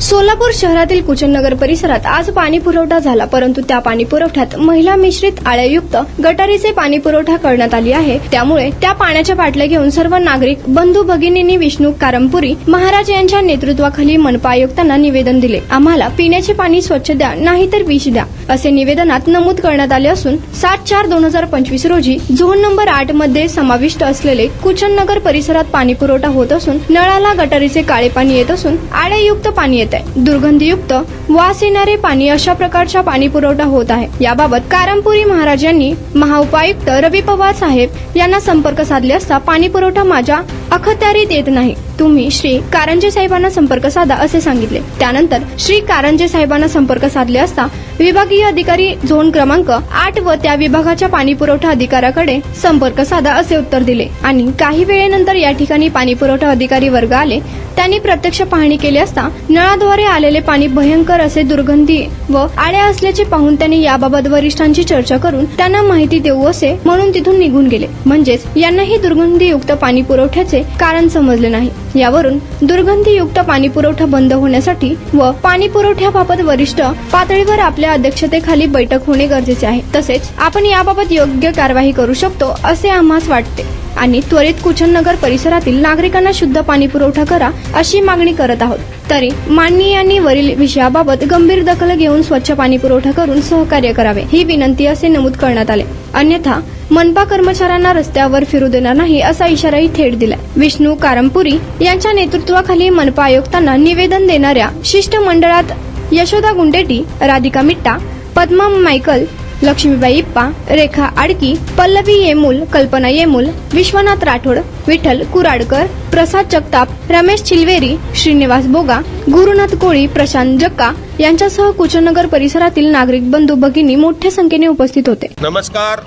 सोलापूर शहरातील कुचननगर परिसरात आज पाणी पुरवठा झाला, परंतु त्या पाणी पुरवठ्यात महिला मिश्रित आळ्यायुक्त गटारीचे पाणी पुरवठा करण्यात आली आहे। त्यामुळे त्या पाण्याच्या बाटल्या घेऊन सर्व नागरिक बंधू भगिनींनी विष्णू कारंपुरी महाराज यांच्या नेतृत्वाखाली मनपा आयुक्तांना निवेदन दिले। आम्हाला पिण्याचे पाणी स्वच्छ द्या, नाहीतर विष द्या, असे निवेदनात नमूद करण्यात आले असून 7/4/2025 रोजी झोन नंबर 8 मध्ये समाविष्ट असलेले कुचननगर परिसरात पाणी पुरवठा होत असून नळाला गटारीचे काळे पाणी येत असून आळ्यायुक्त पाणी येत आहे, दुर्गंधीयुक्त वास येणारे पाणी, अशा प्रकारचा पाणी पुरवठा होत आहे। याबाबत कारंपुरी महाराज यांनी महाउपायुक्त रवी पवार साहेब यांना संपर्क साधले असता पाणी पुरवठा माझ्या अखत्यारीत येत नाही, तुम्ही श्री कारंजे साहेबांना संपर्क साधा असे सांगितले। त्यानंतर श्री कारंजे साहेबांना संपर्क साधले असता विभागीय अधिकारी झोन क्रमांक 8 व त्या विभागाच्या पाणी पुरवठा अधिकाऱ्याकडे संपर्क साधा असे उत्तर दिले आणि काही वेळेनंतर या ठिकाणी पाणी पुरवठा अधिकारी वर्ग आले। त्यांनी प्रत्यक्ष पाहणी केली असता नळाद्वारे आलेले पाणी भयंकर असे दुर्गंधी व आळ्या असल्याचे पाहून त्यांनी याबाबत वरिष्ठांची चर्चा करून त्यांना माहिती देऊ असे म्हणून तिथून निघून गेले। म्हणजेच यांनाही दुर्गंधीयुक्त पाणी पुरवठ्याचे कारण समजले नाही। यावरून दुर्गंधीयुक्त पाणी पुरवठा बंद होण्यासाठी व पाणी पुरवठ्याबाबत वरिष्ठ पातळीवर आपल्या अध्यक्षतेखाली बैठक होणे गरजेचे आहे। तसेच आपण याबाबत योग्य कारवाई करू शकतो असे आम्हास वाटते आणि त्वरित कुचननगर परिसरातील नागरिकांना शुद्ध पाणी पुरवठा करा अशी मागणी करत आहोत। तरी माननीयांनी वरील विषयाबाबत गंभीर दखल घेऊन स्वच्छ पाणी पुरवठा करून सहकार्य करावे ही विनंती असे नमूद करण्यात आले। अन्यथा मनपा कर्मचाऱ्यांना रस्त्यावर फिरू देणार नाही असा इशाराही थेट दिला। विष्णू कारंपुरी यांच्या नेतृत्वाखाली मनपा आयुक्तांना निवेदन देणाऱ्या शिष्टमंडळात यशोदा गुंडेटी, राधिका मिट्टा, पद्मा मायकल, लक्ष्मीबाई इप्पा, रेखा आडकी, पल्लवी येमूल, कल्पना येमूल, विश्वनाथ राठोड, विठ्ठल कुराडकर, प्रसाद जगताप, रमेश चिलवेरी, श्रीनिवास बोगा, गुरुनाथ कोळी, प्रशांत जक्का यांच्यासह कुचननगर परिसरातील नागरिक बंधू भगिनी मोठ्या संख्येने उपस्थित होते। नमस्कार,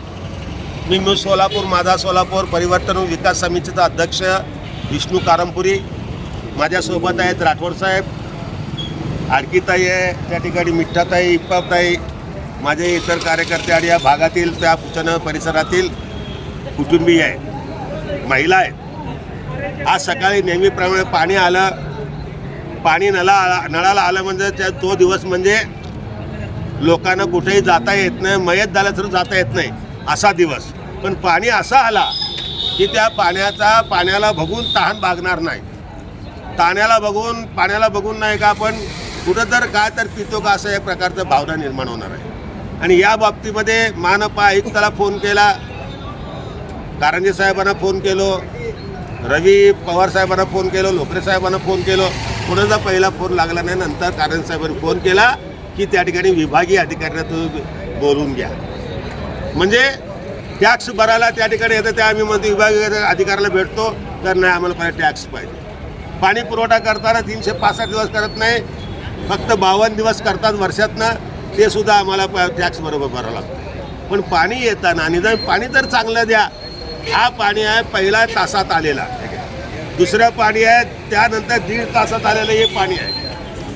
मी सोलापूर माझा सोलापूर परिवर्तन विकास समितीचा अध्यक्ष विष्णू कारंपुरी। माझ्यासोबत आहेत राठोड साहेब, आडकीताई आहे, त्या ठिकाणी मिठ्ठाताई, इप्पाताई, माझे इतर कार्यकर्ते आणि या भागातील त्या कुचन परिसरातील कुटुंबीय आहेत, महिला आहेत। आज सकाळी नेहमीप्रमाणे पाणी आलं, पाणी नळाला आलं म्हणजे तो दिवस म्हणजे लोकांना कुठेही जाता येत नाही, मयत झालं तर जाता येत नाही असा दिवस। पण पाणी असा आला की त्या पाण्याला बघून तहान भागणार नाही, पाण्याला बघून नाही का आपण कुठं तर काय तर पितो का असं एक प्रकारचं भावना निर्माण होणार आहे। आणि या बाबतीमध्ये मनपा आयुक्ताला फोन केला, कारंजे साहेबांना फोन केलो, रवी पवार साहेबांना फोन केलो, लोकरे साहेबांना फोन केलो, कोणाचा पहिला फोन लागला नाही। नंतर कारंजे साहेबांनी फोन केला की त्या ठिकाणी विभागीय अधिकाऱ्यांना तुम्ही बोलून घ्या, म्हणजे टॅक्स भरायला त्या ठिकाणी येतं, त्या आम्ही मध्ये विभागीय अधिकाऱ्याला भेटतो तर नाही आम्हाला पहिला टॅक्स पाहिजे। पाणी पुरवठा करताना 365 दिवस करत नाही, फक्त 52 दिवस करतात वर्षातनं, ते सुद्धा आम्हाला टॅक्स बरोबर भरावं लागतं। पण पाणी येताना निदान पाणी तर चांगलं द्या। हा पाणी आहे पहिला तासात आलेला, दुसरं पाणी आहे त्यानंतर 1.5 तासात आलेलं हे पाणी आहे,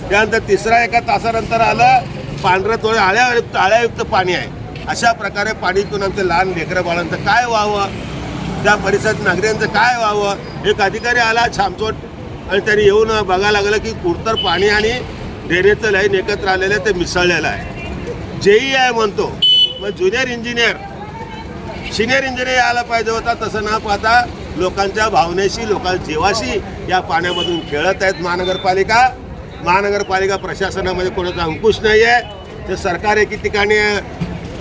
त्यानंतर तिसरा 1 तासानंतर आलं पांढरं थोडं आळ्यायुक्त पाणी आहे। अशा प्रकारे पाणी पिऊन आमचं लहान लेकरं बाळांचं काय व्हावं, त्या परिसरात नागरिकांचं काय व्हावं। एक अधिकारी आला छामचोट आणि त्यांनी येऊन बघायला लागलं की कुठतर पाणी आणि ड्रेनेजचं लाईन एकत्र आलेलं आहे, ते मिसळलेलं आहे। जेई आहे म्हणतो, मग ज्युनियर इंजिनियर सिनियर इंजिनियर यायला पाहिजे होता, तसं न पाहता लोकांच्या भावनेशी लोकांच्या जीवाशी या पाण्यामधून खेळत आहेत महानगरपालिका प्रशासनामध्ये कोणाचा अंकुश नाही आहे। तर सरकार एके ठिकाणी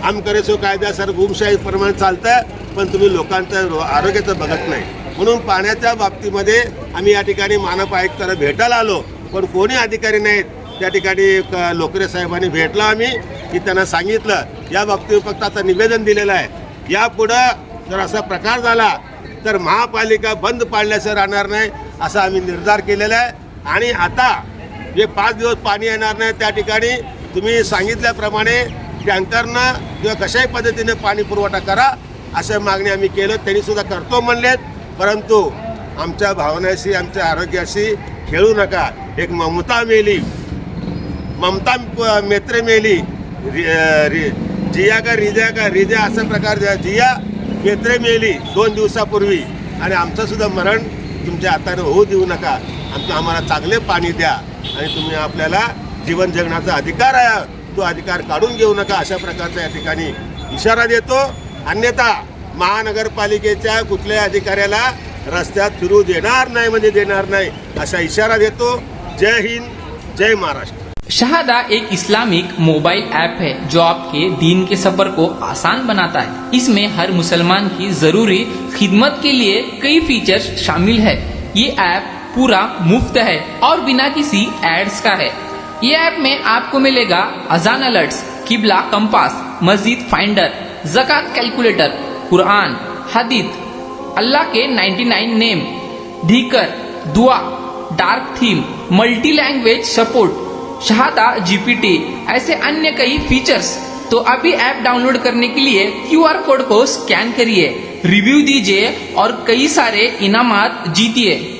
आमकरेसो कायदा सर गुमशाही प्रमाणे चालतं, पण तुम्ही लोकांचं आरोग्याचं बघत नाही। म्हणून पाण्याच्या बाबतीमध्ये आम्ही या ठिकाणी मनपा आयुक्ताला भेटायला आलो, पण कोणी अधिकारी नाहीत। त्या ठिकाणी लोकरे साहेबांनी भेटलो आम्ही की त्यांना सांगितलं या बाबतीत फक्त आता निवेदन दिलेलं आहे, यापुढं जर असा प्रकार झाला तर महापालिका बंद पाडल्याचं राहणार नाही असा आम्ही निर्धार केलेला आहे। आणि आता जे 5 दिवस पाणी येणार नाही त्या ठिकाणी तुम्ही सांगितल्याप्रमाणे टँकरनं किंवा कशाही पद्धतीने पाणी पुरवठा करा अशा मागणी आम्ही केलं, त्यांनी सुद्धा करतो म्हणलेत, परंतु आमच्या भावनाशी आमच्या आरोग्याशी खेळू नका। एक ममता मेत्रे मेली, रिजा असा प्रकार जिया मेत्रे मेली 2 दिवसापूर्वी, आणि आमचं सुद्धा मरण तुमच्या हाताने होऊ देऊ नका। आम्हाला चांगले पाणी द्या। आणि तुम्ही आपल्याला जीवन जगण्याचा अधिकार आहे तो अधिकार काढून घेऊ नका, अशा प्रकारचा या ठिकाणी इशारा देतो. अन्यथा महानगरपालिकेच्या कुठल्याही अधिकाऱ्याला रस्त्यात फिरू देणार नाही म्हणजे देणार नाही, असा इशारा देतो. जय हिंद, जय महाराष्ट्र. शहादा एक इस्लामिक मोबाइल ऐप है जो आपके दीन के सफर को आसान बनाता है। इसमें हर मुसलमान की जरूरी खिदमत के लिए कई फीचर्स शामिल है। ये ऐप पूरा मुफ्त है और बिना किसी एड्स का है। ये ऐप में आपको मिलेगा अजान अलर्ट्स, किबला कंपास, मस्जिद फाइंडर, ज़कात कैलकुलेटर, कुरान, हदीथ, अल्लाह के 99 नेम, ढीकर, दुआ, dark theme, multi language support, Shahada GPT, ऐसे अन्य कई फीचर्स। तो अभी ऐप डाउनलोड करने के लिए QR कोड को स्कैन करिए, रिव्यू दीजिए और कई सारे इनामात जीतिए।